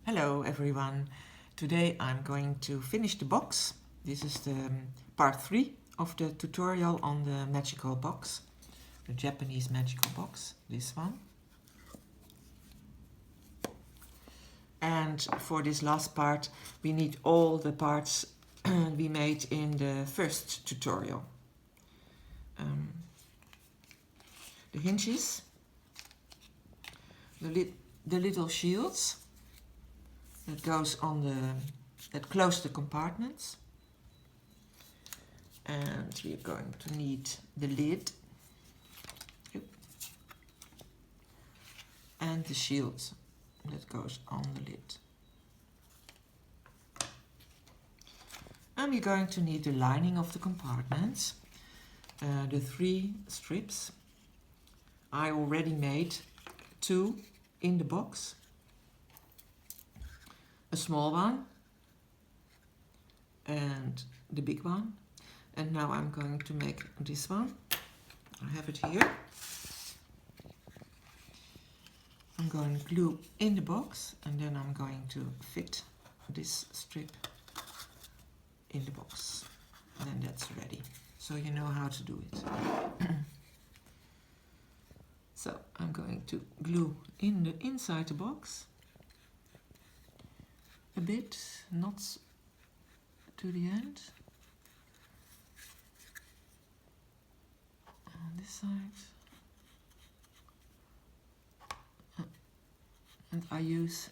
Hello everyone. Today I'm going to finish the box. This is the part 3 of the tutorial on the magical box, the Japanese magical box, this one. And for this last part we need all the parts we made in the first tutorial. The hinges, the little shields that goes on that close the compartments, and we're going to need the lid and the shield that goes on the lid, and we're going to need the lining of the compartments, the 3 strips. I already made 2 in the box, a small one and the big one, and now I'm going to make this one. I have it here. I'm going to glue in the box, and then I'm going to fit this strip in the box, and then that's ready, so you know how to do it. So I'm going to glue in the inside the box a bit, not to the end. On this side. And I use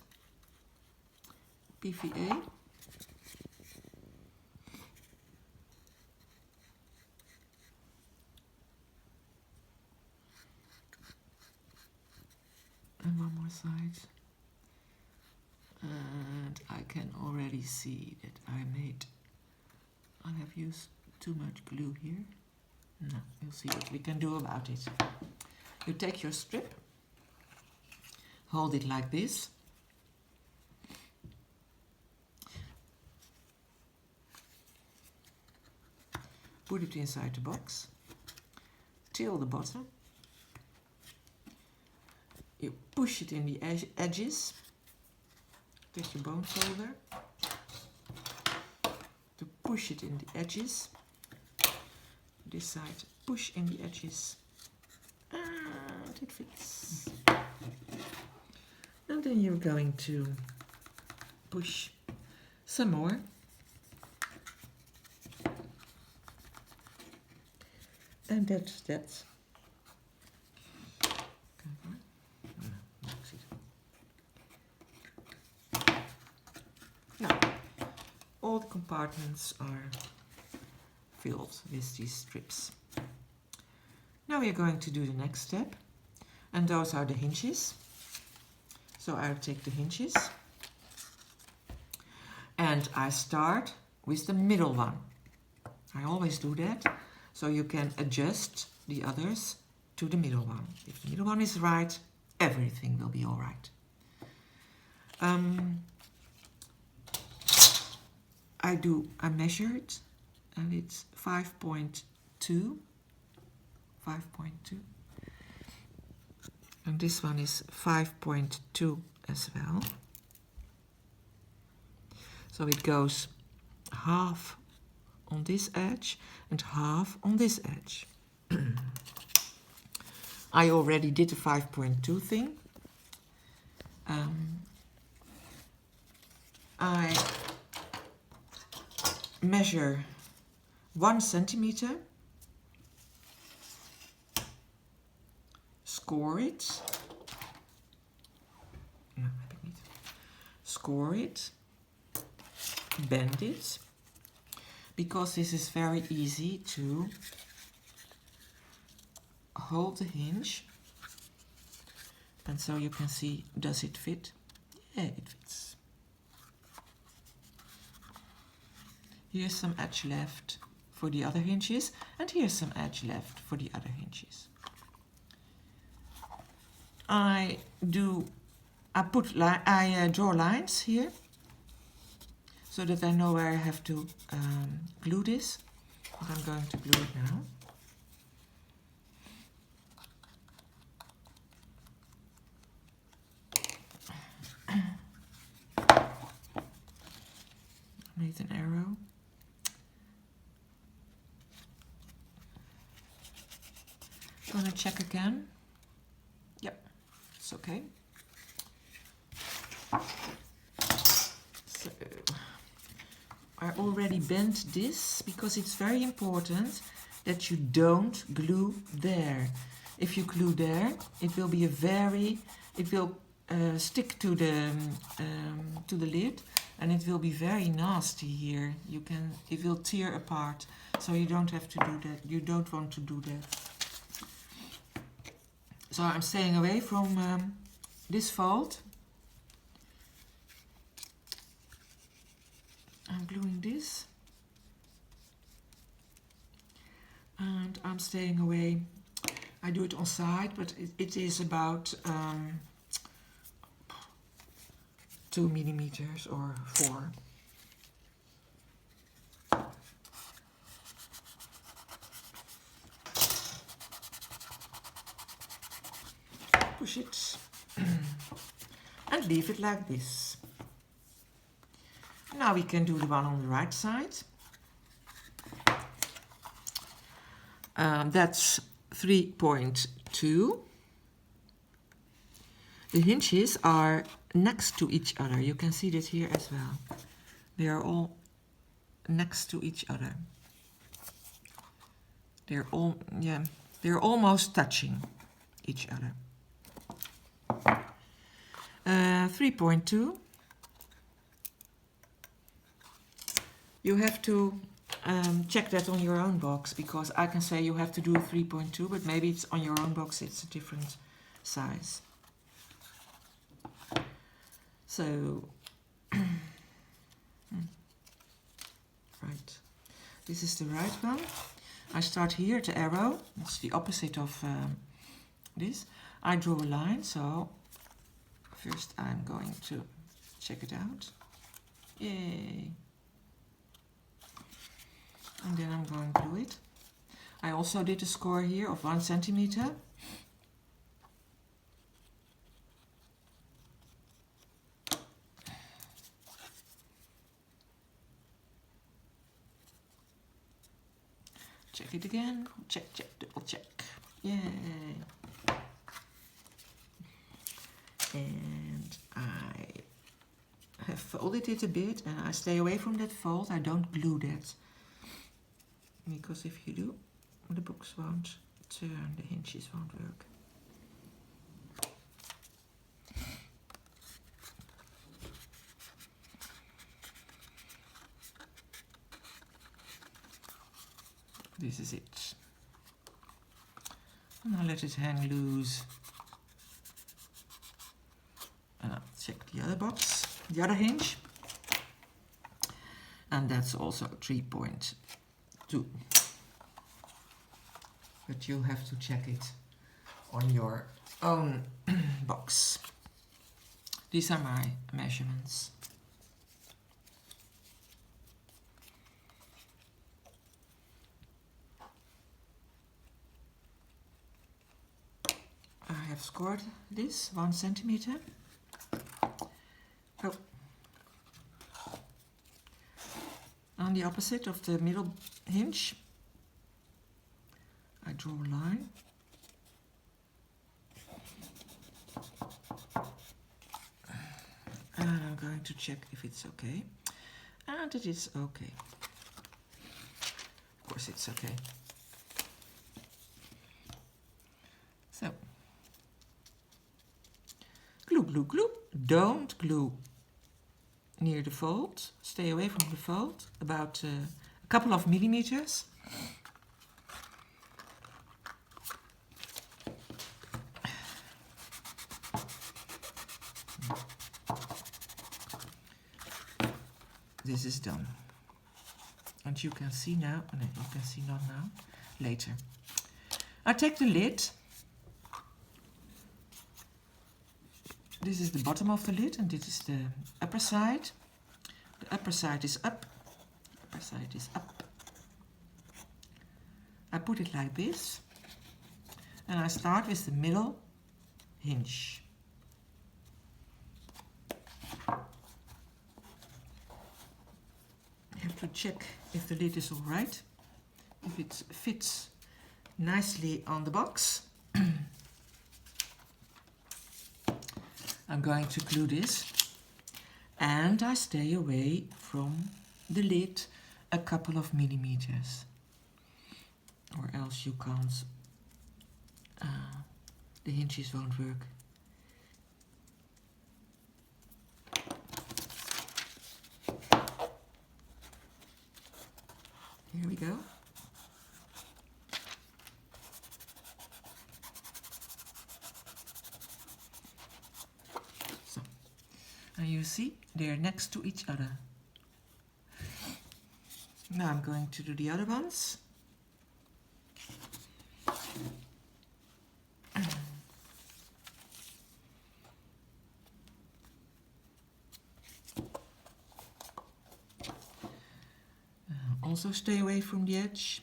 PVA. And one more side. And I can already see that I have used too much glue here. No, you'll see what we can do about it. You take your strip, hold it like this, put it inside the box, till the bottom, you push it in the edges. Take your bone folder to push it in the edges. This side, push in the edges, and it fits. And then you're going to push some more. And that's that. Now, all the compartments are filled with these strips. Now we are going to do the next step, and those are the hinges. So I'll take the hinges, and I start with the middle one. I always do that, so you can adjust the others to the middle one. If the middle one is right, everything will be all right. I measured, and it's 5.2, and this one is 5.2 as well. So it goes half on this edge and half on this edge. I already did the 5.2 thing. I measure 1 centimeter, score it, bend it, because this is very easy to hold the hinge, and so you can see, does it fit? Yeah, it fits. Here's some edge left for the other hinges, and here's some edge left for the other hinges. I draw lines here so that I know where I have to glue this. And I'm going to glue it now. need an arrow. Gonna check again. Yep, it's okay. So I already bent this because it's very important that you don't glue there. If you glue there, it will be it will stick to the lid, and it will be very nasty here. It will tear apart, so you don't have to do that. You don't want to do that. So I'm staying away from this fold. I'm gluing this, and I'm staying away. I do it on side, but it is about 2 millimeters or 4. Push it and leave it like this. Now we can do the one on the right side. That's 3.2. The hinges are next to each other. You can see that here as well. They are all next to each other. They're almost touching each other. 3.2. You have to check that on your own box, because I can say you have to do 3.2, but maybe it's on your own box, it's a different size. So, right, this is the right one. I start here at the arrow, it's the opposite of this. I draw a line, so first I'm going to check it out. Yay! And then I'm going to glue it. I also did a score here of 1 centimeter. Check it again. Check, check, double check. Yay! And I have folded it a bit, and I stay away from that fold. I don't glue that, because if you do, the box won't turn, the hinges won't work. This is it. And I'll let it hang loose. And I'll check the other box, the other hinge. And that's also 3.2. But you'll have to check it on your own box. These are my measurements. I have scored this 1 centimeter. Oh. On the opposite of the middle hinge, I draw a line. And I'm going to check if it's okay. And it is okay. Of course it's okay. So, glue, glue, glue. Don't glue near the fold. Stay away from the fold, about a couple of millimeters. This is done. And you can see now, no, you can see not now, later. I take the lid. This is the bottom of the lid, and this is the upper side. The upper side is up. The upper side is up. I put it like this, and I start with the middle hinge. to check if the lid is all right, if it fits nicely on the box. I'm going to glue this, and I stay away from the lid a couple of millimeters, or else you can't, the hinges won't work. Here we go. So, and you see, they're next to each other. Now I'm going to do the other ones. Also stay away from the edge.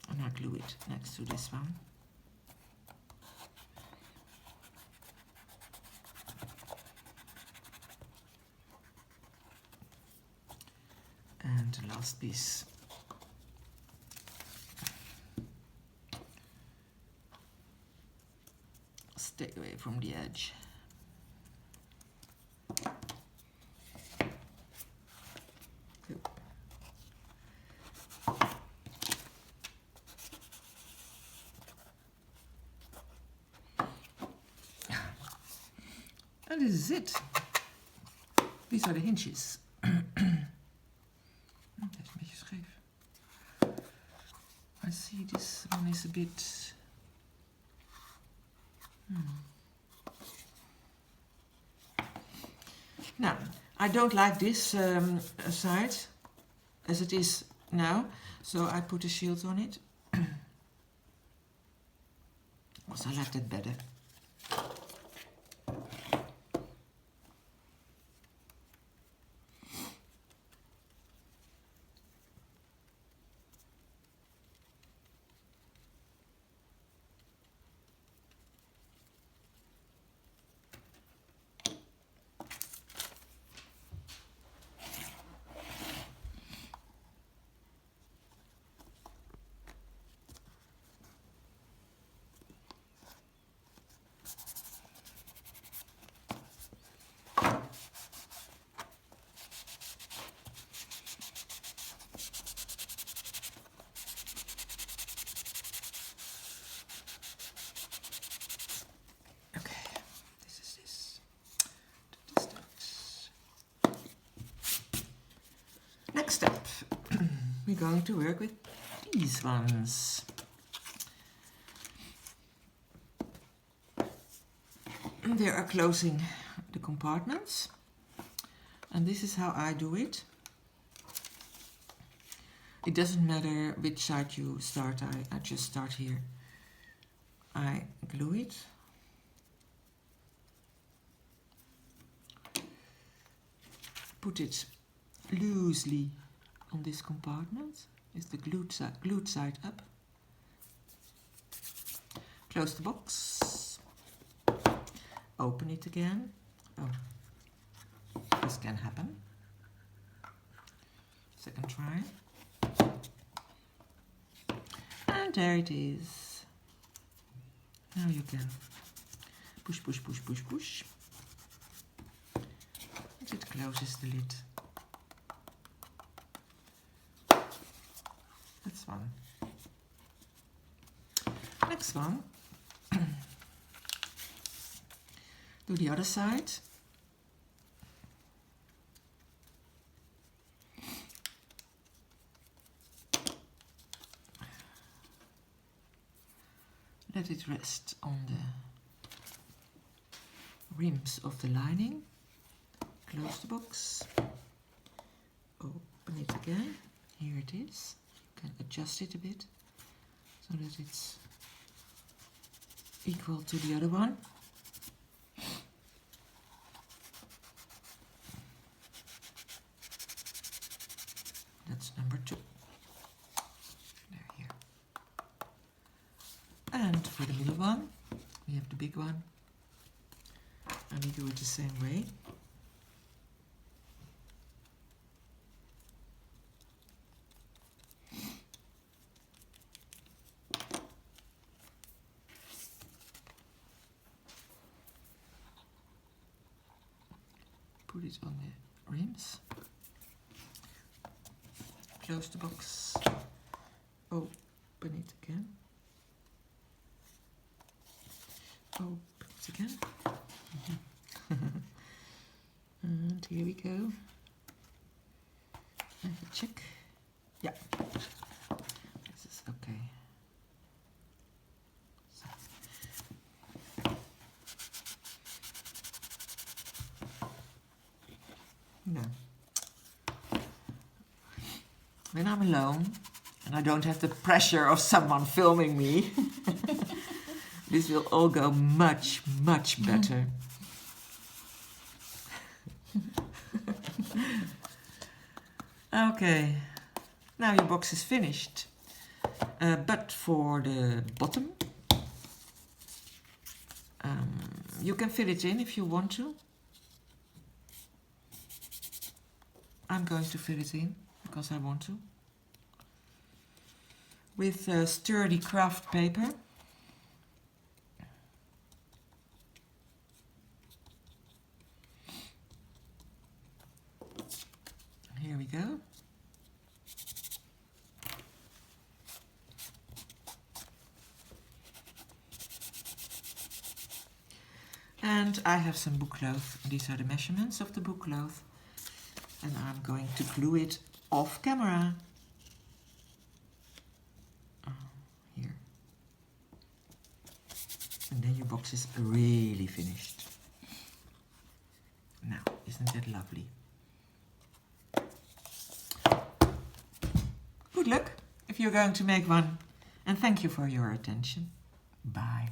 And I glue it next to this one. And the last piece. Stay away from the edge. Good. And this is it. These are the hinges. Dat is een beetje scheef. I see this one is a bit... Now, I don't like this side as it is now, so I put a shield on it. Also, I like that better. Next step, we're going to work with these ones. They are closing the compartments, and this is how I do it. It doesn't matter which side you start, I just start here. I glue it. Put it loosely on this compartment. It's the glued side up. Close the box. Open it again. Oh, this can happen. Second try. And there it is. Now you can push, push, push, push, push. And it closes the lid. That's one. Next one. Do the other side. Let it rest on the rims of the lining. Close the box. Open it again. Here it is. You can adjust it a bit so that it's equal to the other one. That's number 2. There, here. And for the middle one, we have the big one. And we do it the same way. Put it on the rims. Close the box. Open it again. Open it again. And here we go. And check. Yeah. This is okay. So. No. When I'm alone and I don't have the pressure of someone filming me, this will all go much, much better. Okay, now your box is finished. But for the bottom, you can fill it in if you want to. I'm going to fill it in because I want to. With sturdy craft paper. Here we go. And I have some book cloth. These are the measurements of the book cloth. And I'm going to glue it off camera. Here. And then your box is really finished. Now, isn't that lovely? Good luck if you're going to make one. And thank you for your attention. Bye.